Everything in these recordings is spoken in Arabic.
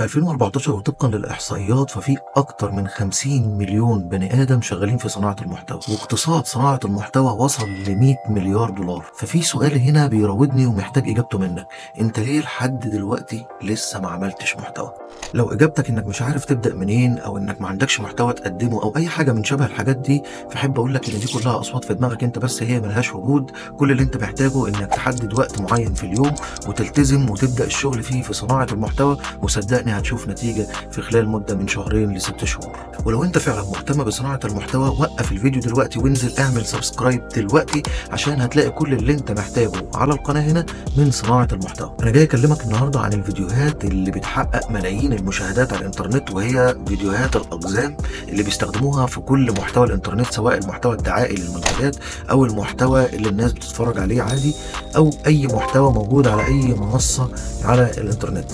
2014 وطبقا للإحصائيات ففي أكتر من 50 مليون بني آدم شغالين في صناعة المحتوى، واقتصاد صناعة المحتوى وصل ل 100 مليار دولار. ففي سؤال هنا بيراودني ومحتاج إجابته منك، أنت ليه لحد دلوقتي لسه ما عملتش محتوى؟ لو إجابتك إنك مش عارف تبدأ منين أو إنك ما عندكش محتوى تقدمه أو أي حاجة من شبه الحاجات دي، فأحب أقول لك إن دي كلها أصوات في دماغك أنت بس، هي ملهاش وجود. كل اللي أنت محتاجه إنك تحدد وقت معين في اليوم وتلتزم وتبدأ الشغل فيه في صناعة المحتوى، وصدقني هتشوف نتيجة في خلال مدة من شهرين ل6 شهور. ولو انت فعلا مهتم بصناعة المحتوى وقف الفيديو دلوقتي وانزل اعمل سبسكرايب دلوقتي، عشان هتلاقي كل اللي انت محتاجه على القناة هنا من صناعة المحتوى. انا جاي اكلمك النهاردة عن الفيديوهات اللي بتحقق ملايين المشاهدات على الانترنت، وهي فيديوهات الاقزام اللي بيستخدموها في كل محتوى الانترنت، سواء المحتوى الدعائي للمنتجات او المحتوى اللي الناس بتتفرج عليه عادي، او اي محتوى موجود على اي منصة على الانترنت.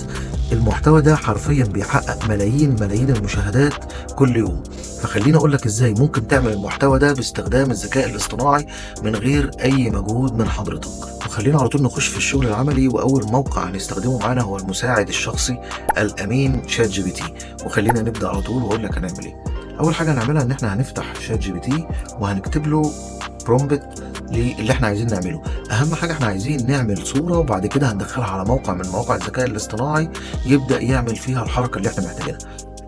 المحتوى ده حرفيا بيحقق ملايين المشاهدات كل يوم. فخليني اقول لك ازاي ممكن تعمل المحتوى ده باستخدام الذكاء الاصطناعي من غير اي مجهود من حضرتك. وخلينا على طول نخش في الشغل العملي، واول موقع هنستخدمه معانا هو المساعد الشخصي الامين شات جي بي تي. وخلينا نبدا على طول واقول لك هنعمل ايه. اول حاجه هنعملها ان احنا هنفتح شات جي بي تي وهنكتب له برومبت اللي احنا عايزين نعمله. اهم حاجه احنا عايزين نعمل صوره، وبعد كده هندخلها على موقع من مواقع الذكاء الاصطناعي يبدا يعمل فيها الحركه اللي احنا محتاجينها.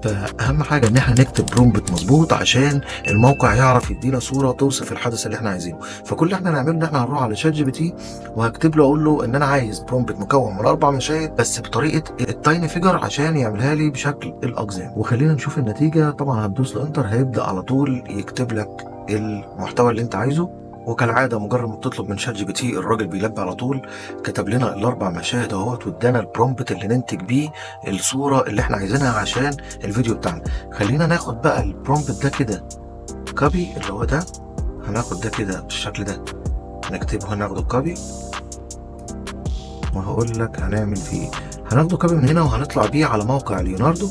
فاهم حاجه ان احنا نكتب برومبت مظبوط عشان الموقع يعرف يدينا صوره توصف الحدث اللي احنا عايزينه. فكل اللي احنا هنعمله ان احنا هنروح على شات جي بي تي وهكتب له، اقول له ان انا عايز برومبت مكون من 4 مشاهد بس بطريقه التايني فيجر عشان يعملها لي بشكل الاقزام. وخلينا نشوف النتيجه. طبعا هتدوس انتر هيبدا على طول يكتب لك المحتوى اللي انت عايزه. وكالعاده مجرد ما بتطلب من شات جي بي تي الراجل بيلبي على طول. كتب لنا ال4 مشاهد اهوت وادانا البرومبت اللي ننتج بيه الصوره اللي احنا عايزينها عشان الفيديو بتاعنا. خلينا ناخد بقى البرومبت ده كده كوبي، اللي هو ده. هناخد ده كده بالشكل ده نكتبه، هناخده كوبي وهقول لك هنعمل فيه ايه. هناخده كوبي من هنا وهنطلع بيه على موقع ليوناردو.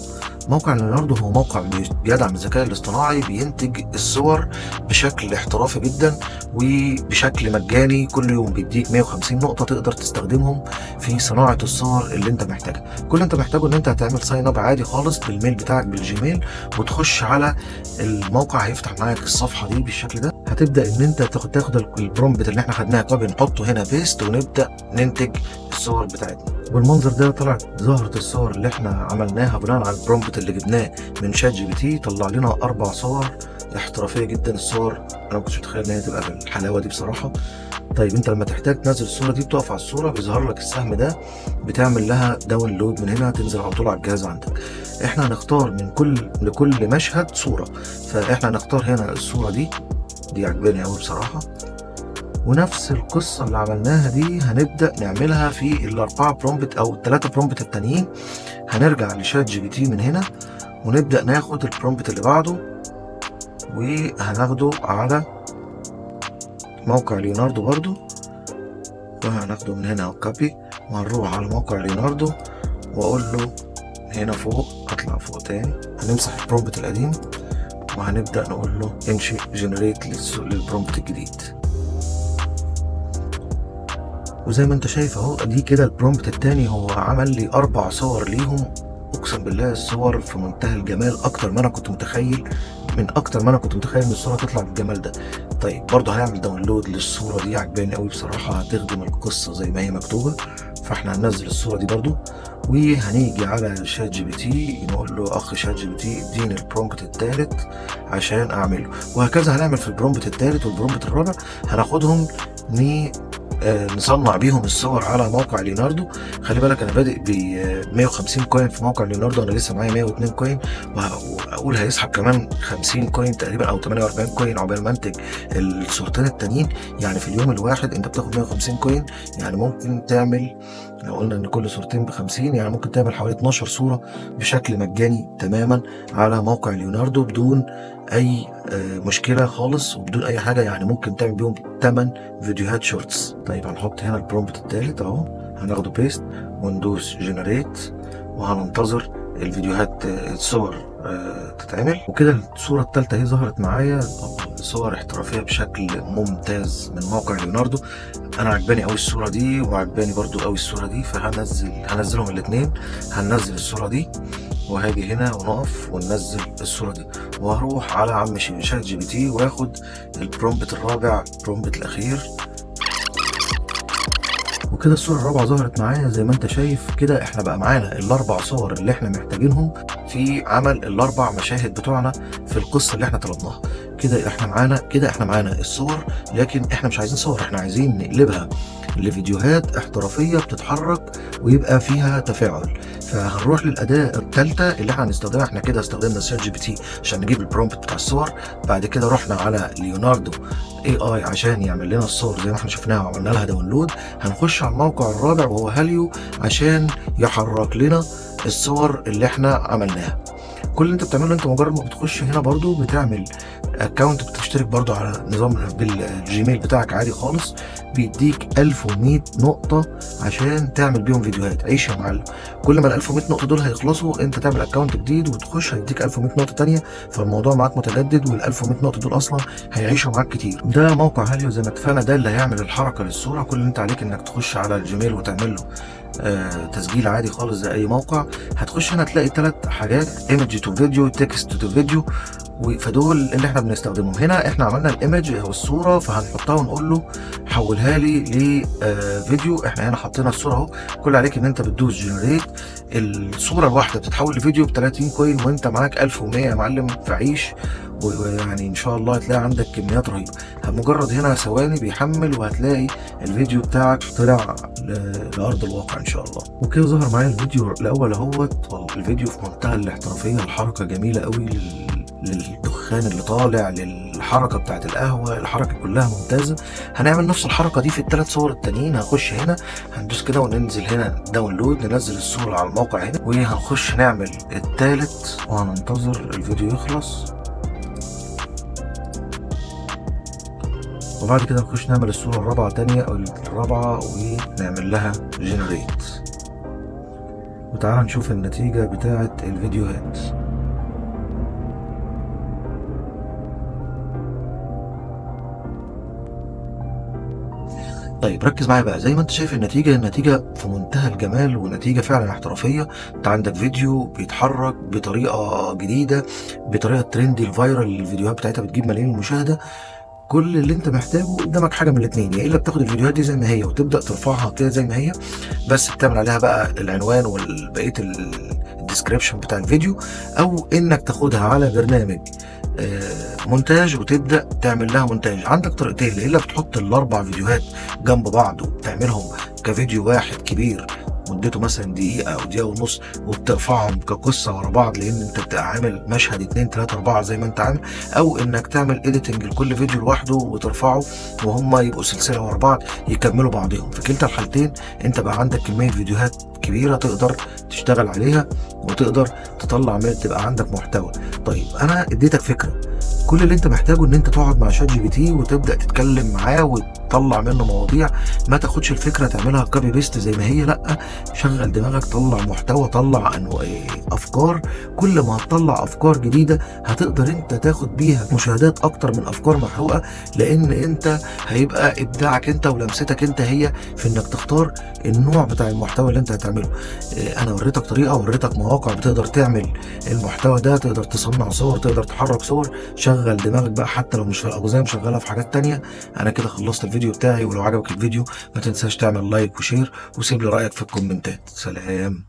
موقع ليوناردو هو موقع بيدعم الذكاء الاصطناعي، بينتج الصور بشكل احترافي جدا وبشكل مجاني. كل يوم بيديك 150 نقطة تقدر تستخدمهم في صناعة الصور اللي انت محتاجها. كل اللي انت محتاجه ان انت هتعمل ساين اب عادي خالص بالميل بتاعك بالجيميل، وتخش على الموقع هيفتح معاك الصفحة دي بالشكل ده. هتبدأ ان انت تاخد البرومبت اللي احنا خدناها كوبي نحطه هنا بيست ونبدأ ننتج الصور بتاعتنا. بالمنظر ده طلعت ظهرت الصور اللي احنا عملناها بناء على البرومبت اللي جبناه من شات جي بي تي. طلع لنا 4 صور احترافيه جدا. الصور انا ما كنتش متخيل ان هي تبقى بالحلاوه دي بصراحه. طيب انت لما تحتاج تنزل الصوره دي بتقف على الصوره بيظهر لك السهم ده، بتعمل لها داونلود من هنا تنزل على طول على الجهاز عندك. احنا هنختار من لكل مشهد صوره. فاحنا هنختار هنا الصوره دي عجباني قوي بصراحه. ونفس القصة اللي عملناها دي هنبدأ نعملها في ال4 برومبت أو ال3 برومبت التانيين. هنرجع لشات جي بي تي من هنا ونبدأ ناخد البرومبت اللي بعده وهناخده على موقع ليوناردو برضو، وهناخده من هنا كوبي وهنروح على موقع ليوناردو وأقول له هنا فوق، أطلع فوق تاني، هنمسح البرومبت القديم وهنبدأ نقول له امشي جنريت للبرومبت الجديد. وزي ما انت شايف اهو دي كده البرومبت التاني، هو عمل لي 4 صور ليهم. اقسم بالله الصور في منتهى الجمال، اكتر ما انا كنت متخيل ان الصوره تطلع بالجمال ده. طيب برضه هنعمل داونلود للصوره دي، عجباني قوي بصراحه، هتخدم القصه زي ما هي مكتوبه. فاحنا هننزل الصوره دي برضه وهنيجي على شات جي بي تي نقول له اخ شات جي بي تي اديني البرومبت الثالث عشان اعمله. وهكذا هنعمل في البرومبت الثالث والبرومبت الرابع. هناخدهم نصنع بيهم الصور على موقع ليوناردو. خلي بالك انا بادئ ب 150 كوين في موقع ليوناردو، انا لسه معايا 102 كوين، واقول هيسحب كمان 50 كوين تقريبا او 48 كوين عقبال ما انتج الصورتين التانيين. يعني في اليوم الواحد انت بتاخد 150 كوين، يعني ممكن تعمل، لو قلنا ان كل صورتين ب50 يعني ممكن تعمل حوالي 12 صورة بشكل مجاني تماما على موقع ليوناردو بدون اي مشكلة خالص وبدون اي حاجة. يعني ممكن تعمل بيهم 8 فيديوهات شورتس. طيب هنحط هنا البرومبت الثالث اهو، هناخده بيست وندوس جنريت وهننتظر الفيديوهات الصور تتعمل. وكده الصورة الثالثة اهي ظهرت معايا. صور احترافيه بشكل ممتاز من موقع ليوناردو. انا عجباني قوي الصوره دي، وعجباني برضو قوي الصوره دي، هنزلهم الاثنين. هننزل الصوره دي وهاجي هنا ونقف وننزل الصوره دي، وهروح على عم شات جي بي تي واخد البرومبت الرابع، البرومبت الاخير، وكده الصورة الرابعة ظهرت معايا زي ما انت شايف. كده احنا بقى معانا الاربع صور اللي احنا محتاجينهم في عمل الاربع مشاهد بتوعنا في القصة اللي احنا طلبناها. كده احنا معانا الصور، لكن احنا مش عايزين صور، احنا عايزين نقلبها لفيديوهات احترافية بتتحرك ويبقى فيها تفاعل. فهنروح للأداة الثالثة اللي احنا هنستخدمها. احنا كده استخدمنا شات جي بي تي عشان نجيب البرومبت بتاع الصور، بعد كده رحنا على ليوناردو اي اي عشان يعمل لنا الصور زي ما احنا شفناها وعملنا لها داونلود. هنخش على الموقع الرابع وهو هاليو عشان يحرك لنا الصور اللي احنا عملناها. كل اللي انت بتعمله انت مجرد ما بتخش هنا برضو بتعمل اكونت، بتشترك برضو على نظام بالجيميل بتاعك عادي خالص، بيديك 1100 نقطة عشان تعمل بيهم فيديوهات. عيش يا معلم، كل ما ال 1100 نقطة دول هيخلصوا انت تعمل اكونت جديد وتخش هيديك 1100 نقطة تانية، فالموضوع معاك متجدد، وال 1100 نقطة دول اصلا هيعيشوا معاك كتير. ده موقع هاليو زي ما اتفقنا، ده اللي هيعمل الحركة للصورة. كل اللي انت عليك انك تخش على الجيميل وتعمل له تسجيل عادي خالص زي اي موقع. هتخش هنا تلاقي 3 حاجات: ايمج تو فيديو، تكست تو فيديو، فدول اللي احنا بنستخدمهم. هنا احنا عملنا الايمج او الصوره، فهنحطها ونقول له حولها لي لفيديو. احنا هنا حطينا الصوره اهو. كل عليك ان انت بتدوس جنريت. الصوره الواحده بتتحول لفيديو ب 30 كوين، وانت معاك 1100 يا معلم، فعيش. ويعني ان شاء الله هتلاقي عندك كميات رهيبه. مجرد هنا ثواني بيحمل وهتلاقي الفيديو بتاعك طلع لارض الواقع ان شاء الله. وكده ظهر معايا الفيديو الاول اهوت. الفيديو في منتهى الاحترافيه، الحركه جميله قوي للدخان اللي طالع، للحركه بتاعت القهوه، الحركه كلها ممتازه. هنعمل نفس الحركه دي في ال3 صور التانيين. هنخش هنا هندوس كده وننزل هنا داونلود، ننزل الصوره على الموقع هنا، وهنخش نعمل الثالث وهننتظر الفيديو يخلص. وبعد كده نخش نعمل الصورة الرابعة تانية أو الرابعة ونعمل لها جنريت. وتعالى نشوف النتيجة بتاعة الفيديوهات. طيب ركز معايا بقى، زي ما انت شايف النتيجة في منتهى الجمال، ونتيجة فعلا احترافية. انت عندك فيديو بيتحرك بطريقة جديدة، بطريقة ترندي، الفايرال، الفيديوهات بتاعتها بتجيب ملايين المشاهدة. كل اللي انت محتاجه قدامك حاجه من الاثنين: يا الا بتاخد الفيديوهات دي زي ما هي وتبدا ترفعها كده زي ما هي، بس بتعمل عليها بقى العنوان وبقيه الديسكريبشن بتاع الفيديو، او انك تاخدها على برنامج مونتاج وتبدا تعمل لها مونتاج. عندك طريقتين: يا الا بتحط ال4 فيديوهات جنب بعض وبتعملهم كفيديو واحد كبير مدته مثلا دقيقة أو دقيقة ونص، وبترفعهم كقصة ورا بعض، لأن أنت بتبقى عامل مشهد 2 3 4 زي ما أنت عامل، أو إنك تعمل إيديتنج لكل فيديو لوحده وترفعه وهم يبقوا سلسلة ورا بعض يكملوا بعضهم. في كلتا الحالتين أنت بقى عندك كمية فيديوهات كبيرة تقدر تشتغل عليها وتقدر تطلع تبقى عندك محتوى. طيب أنا اديتك فكرة، كل اللي انت محتاجه ان انت تقعد مع شات جي بي تي وتبدا تتكلم معاه وتطلع منه مواضيع. ما تاخدش الفكره تعملها كوبي بيست زي ما هي، لا، شغل دماغك، طلع محتوى، طلع افكار. كل ما هتطلع افكار جديده هتقدر انت تاخد بيها مشاهدات اكتر من افكار محروقه، لان انت هيبقى ابداعك انت ولمستك انت هي في انك تختار النوع بتاع المحتوى اللي انت هتعمله. انا وريتك طريقه، وريتك مواقع بتقدر تعمل المحتوى ده، تقدر تصنع صور، تقدر تحرك صور. شغل دماغك بقى حتى لو مش في الاقزام، شغلها في حاجات تانية. انا كده خلصت الفيديو بتاعي، ولو عجبك الفيديو ما تنساش تعمل لايك وشير، وسيب لي رايك في الكومنتات. سلام.